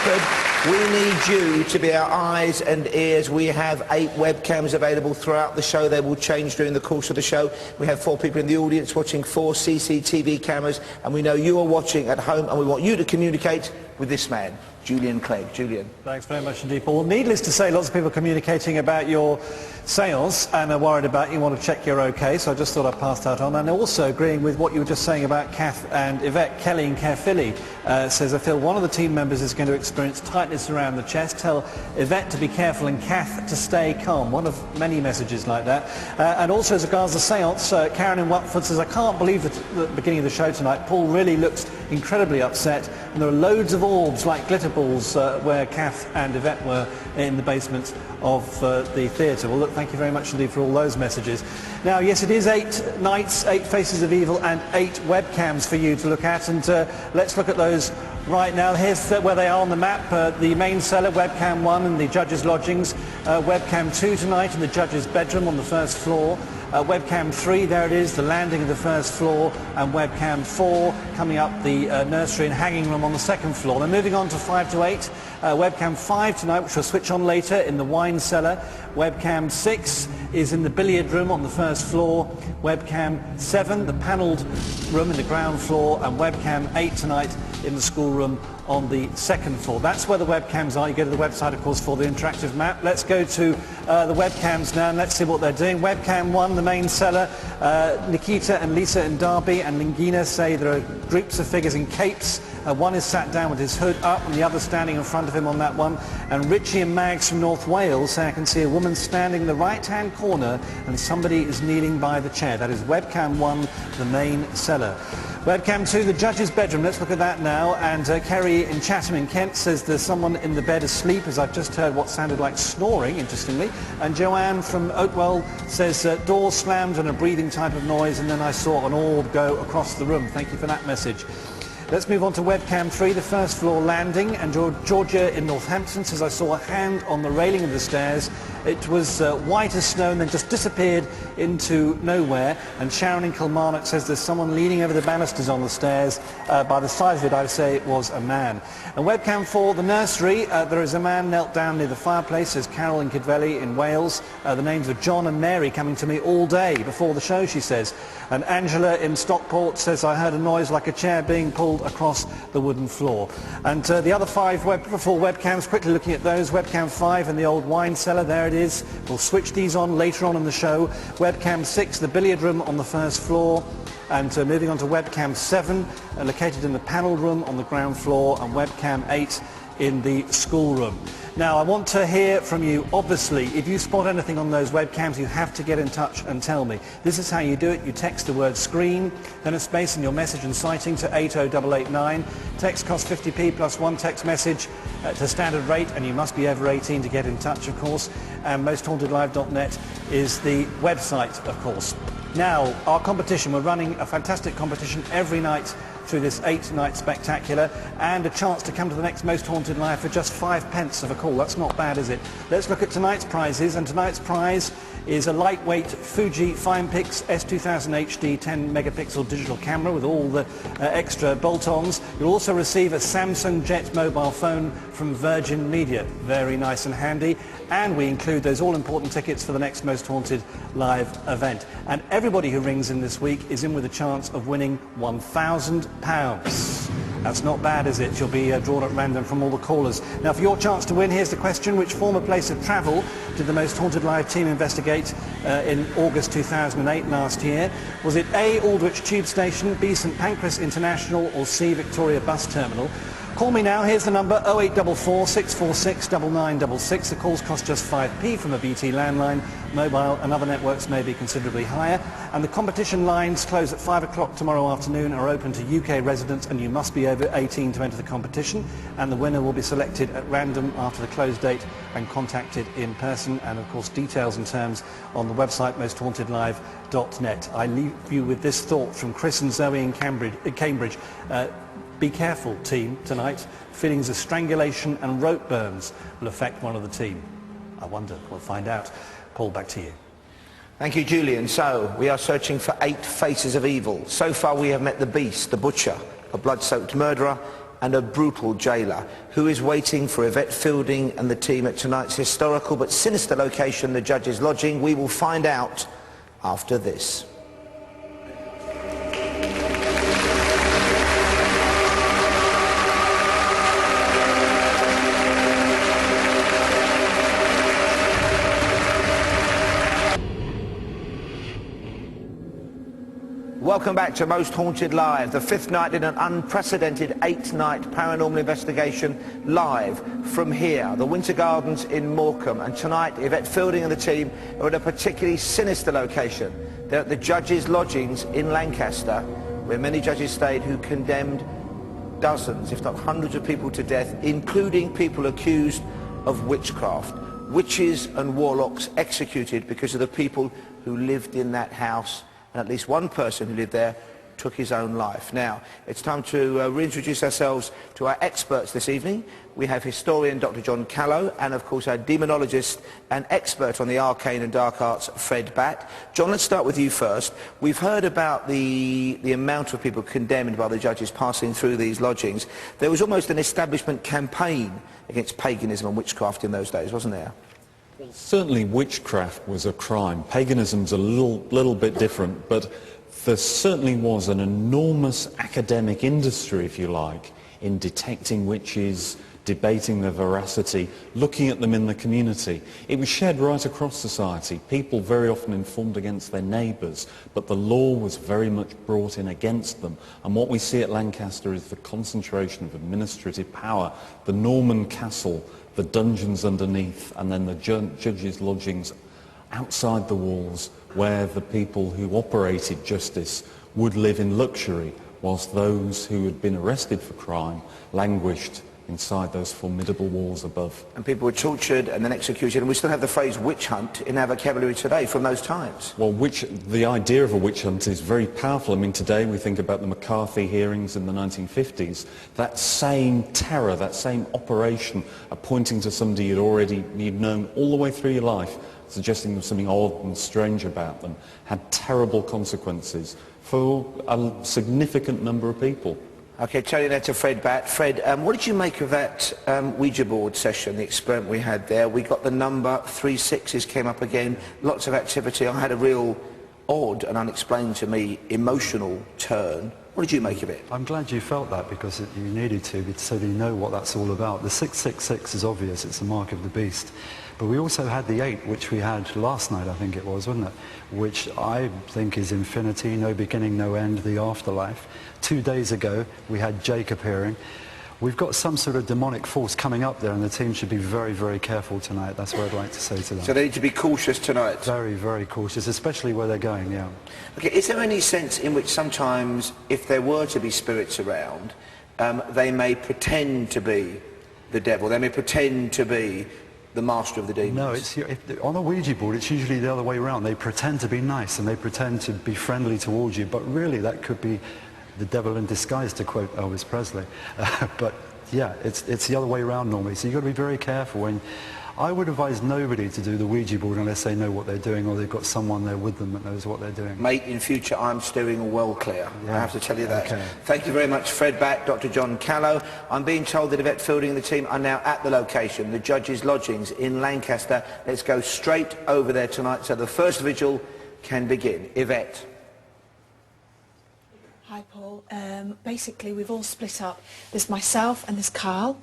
Shepherd, we need you to be our eyes and ears. We have 8 webcams available throughout the show. They will change during the course of the show. We have 4 people in the audience watching 4 CCTV cameras, and we know you are watching at home, and we want you to communicate with this man, Julian Clegg. Julian. Thanks very much indeed, Paul. Needless to say, lots of people are communicating about your sales and are worried about you, want to check you're okay, so I just thought I'd pass that on. And also agreeing with what you were just saying about Kath and Yvette, Kelly in Caerphilly says, I feel one of the team members is going to experience tightness around the chest. Tell Yvette to be careful and Kath to stay calm. One of many messages like that. And also as regards the seance, Karen in Watford says, I can't believe that at the beginning of the show tonight, Paul really looks incredibly upset, and there are loads of orbs like glitter balls where Kath and Yvette were in the basement of the theatre. Well, look, thank you very much indeed for all those messages. Now, yes, it is 8 nights, 8 Faces of Evil and 8 webcams for you to look at, and let's look at those right now. Here's where they are on the map. The main cellar, webcam 1 in the judge's lodgings, webcam 2 tonight in the judge's bedroom on the first floor, webcam 3, there it is, the landing of the first floor, and webcam 4 coming up the nursery and hanging room on the second floor. Then moving on to 5 to 8, webcam 5 tonight, which will switch on later in the wine cellar. Webcam 6 is in the billiard room on the first floor. Webcam 7, the panelled room in the ground floor, and webcam 8 tonight in the schoolroom on the second floor. That's where the webcams are. You go to the website, of course, for the interactive map. Let's go to the webcams now and let's see what they're doing. Webcam 1, the main cellar. Nikita and Lisa in Derby and Lingina say there are groups of figures in capes. One is sat down with his hood up and the other standing in front of him on that one. And Richie and Mags from North Wales say I can see a woman standing in the right-hand corner and somebody is kneeling by the chair. That is webcam 1, the main cellar. Webcam 2, the judge's bedroom. Let's look at that now. And Kerry in Chatham in Kent says there's someone in the bed asleep, as I've just heard what sounded like snoring, interestingly. And Joanne from Oakwell says doors slammed and a breathing type of noise, and then I saw an orb go across the room. Thank you for that message. Let's move on to webcam 3, the first floor landing, and Georgia in Northampton says I saw a hand on the railing of the stairs. It was white as snow and then just disappeared into nowhere. And Sharon in Kilmarnock says there's someone leaning over the banisters on the stairs. By the size of it, I would say it was a man. And webcam 4, the nursery, there is a man knelt down near the fireplace, says Carol in Kidvelly in Wales. The names of John and Mary coming to me all day before the show, she says. And Angela in Stockport says I heard a noise like a chair being pulled across the wooden floor. And the other 4 webcams, quickly looking at those. Webcam 5 in the old wine cellar, there it is. We'll switch these on later on in the show. Webcam 6, the billiard room on the first floor. And moving on to webcam 7, located in the panelled room on the ground floor, and webcam 8 in the schoolroom. Now, I want to hear from you. Obviously, if you spot anything on those webcams, you have to get in touch and tell me. This is how you do it. You text the word screen, then a space in your message and citing to 80889. Text costs 50p plus 1 text message to standard rate, and you must be over 18 to get in touch, of course. And mosthauntedlive.net is the website, of course. Now, our competition, we're running a fantastic competition every night through this 8-night spectacular, and a chance to come to the next Most Haunted Live for just 5 pence of a call. That's not bad, is it? Let's look at tonight's prizes, and tonight's prize is a lightweight Fuji FinePix S2000 HD 10 megapixel digital camera with all the extra bolt-ons. You'll also receive a Samsung Jet mobile phone from Virgin Media. Very nice and handy. And we include those all-important tickets for the next Most Haunted Live event. And everybody who rings in this week is in with a chance of winning £1,000. That's not bad, is it? You'll be drawn at random from all the callers. Now, for your chance to win, here's the question. Which former place of travel did the Most Haunted Live team investigate in August 2008, last year? Was it A, Aldwych Tube Station, B, St Pancras International, or C, Victoria Bus Terminal? Call me now. Here's the number, 0844 646 9966. The calls cost just 5p from a BT landline. Mobile and other networks may be considerably higher. And the competition lines close at 5 o'clock tomorrow afternoon, are open to UK residents, and you must be over 18 to enter the competition. And the winner will be selected at random after the close date and contacted in person. And of course, details and terms on the website mosthauntedlive.net. I leave you with this thought from Chris and Zoe in Cambridge. Be careful, team, tonight. Feelings of strangulation and rope burns will affect one of the team. I wonder. We'll find out. Paul, back to you. Thank you, Julian. So, we are searching for 8 faces of evil. So far, we have met the beast, the butcher, a blood-soaked murderer, and a brutal jailer. Who is waiting for Yvette Fielding and the team at tonight's historical but sinister location, the Judges' Lodging? We will find out after this. Welcome back to Most Haunted Live, the fifth night in an unprecedented 8-night paranormal investigation, live from here, the Winter Gardens in Morecambe. And tonight, Yvette Fielding and the team are at a particularly sinister location. They're at the Judges' Lodgings in Lancaster, where many judges stayed who condemned dozens, if not hundreds of people to death, including people accused of witchcraft. Witches and warlocks executed because of the people who lived in that house, and at least one person who lived there took his own life. Now, it's time to reintroduce ourselves to our experts this evening. We have historian Dr. John Callow, and of course our demonologist and expert on the arcane and dark arts, Fred Batt. John, let's start with you first. We've heard about the amount of people condemned by the judges passing through these lodgings. There was almost an establishment campaign against paganism and witchcraft in those days, wasn't there? Well, certainly witchcraft was a crime. Paganism's a little bit different, but there certainly was an enormous academic industry, if you like, in detecting witches, debating their veracity, looking at them in the community. It was shared right across society. People very often informed against their neighbours, but the law was very much brought in against them. And what we see at Lancaster is the concentration of administrative power, the Norman castle, the dungeons underneath, and then the judges' lodgings outside the walls, where the people who operated justice would live in luxury, whilst those who had been arrested for crime languished inside those formidable walls above. And people were tortured and then executed, and we still have the phrase witch hunt in our vocabulary today from those times. Well, the idea of a witch hunt is very powerful. I mean, today we think about the McCarthy hearings in the 1950s. That same terror, that same operation of pointing to somebody you'd known all the way through your life, suggesting there was something odd and strange about them, had terrible consequences for a significant number of people. Okay, turning now to Fred Batt. Fred, what did you make of that Ouija board session, the experiment we had there? We got the number, 3 6s came up again, lots of activity. I had a real odd and unexplained to me emotional turn. What did you make of it? I'm glad you felt that, because you needed to, so that you know what that's all about. The 666 is obvious, it's the mark of the beast. But we also had the 8, which we had last night, I think it was, wasn't it? Which I think is infinity, no beginning, no end, the afterlife. 2 days ago, we had Jake appearing. We've got some sort of demonic force coming up there, and the team should be very, very careful tonight. That's what I'd like to say to them. So they need to be cautious tonight? Very, very cautious, especially where they're going, yeah. Okay, is there any sense in which sometimes, if there were to be spirits around, they may pretend to be the devil, they may pretend to be the master of the demons? No, on a Ouija board, it's usually the other way around. They pretend to be nice, and they pretend to be friendly towards you, but really that could be the devil in disguise, to quote Elvis Presley. But yeah, it's the other way around normally, so you've got to be very careful. And I would advise nobody to do the Ouija board unless they know what they're doing, or they've got someone there with them that knows what they're doing. Mate, in future I'm steering well clear. Yeah. I have to tell you that. Okay. Thank you very much, Fred Batt, Dr. John Callow. I'm being told that Yvette Fielding and the team are now at the location, the Judges' Lodgings in Lancaster. Let's go straight over there tonight so the first vigil can begin. Yvette. Hi, Paul. Basically, we've all split up. There's myself and there's Carl.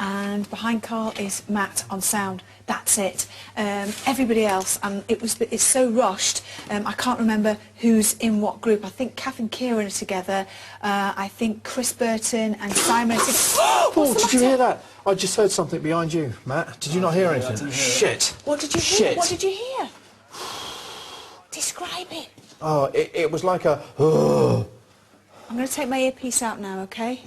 And behind Carl is Matt on sound. That's it. Everybody else, and it's so rushed. I can't remember who's in what group. I think Kath and Kieran are together. I think Chris Burton and Simon are together. Paul, did you hear that? I just heard something behind you, Matt. Did you not hear anything? Shit. What did you hear? What did you hear? Describe it. Oh, it was like a... I'm going to take my earpiece out now, okay?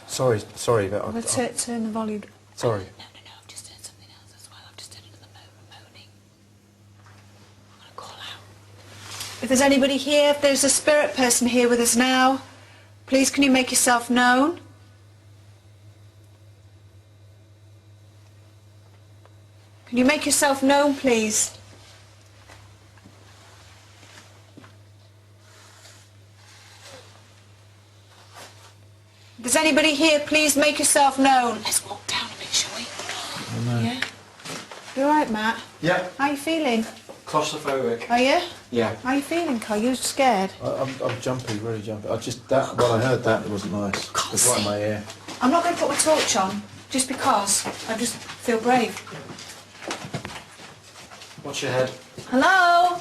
Sorry. I'm going to turn the volume... Sorry. No, I've just heard something else as well. I've just heard another moaning. I'm going to call out. If there's anybody here, if there's a spirit person here with us now, please can you make yourself known? Can you make yourself known, please? there's anybody here, please make yourself known. Let's walk down a bit, shall we? Yeah. You all right, Matt? Yeah. How you feeling? Claustrophobic. Are you? Yeah. How you feeling, Carl? You scared? I'm jumpy, really jumpy. When I heard that, it wasn't nice. It was right in my ear. I'm not going to put my torch on, just because I just feel brave. Watch your head. Hello?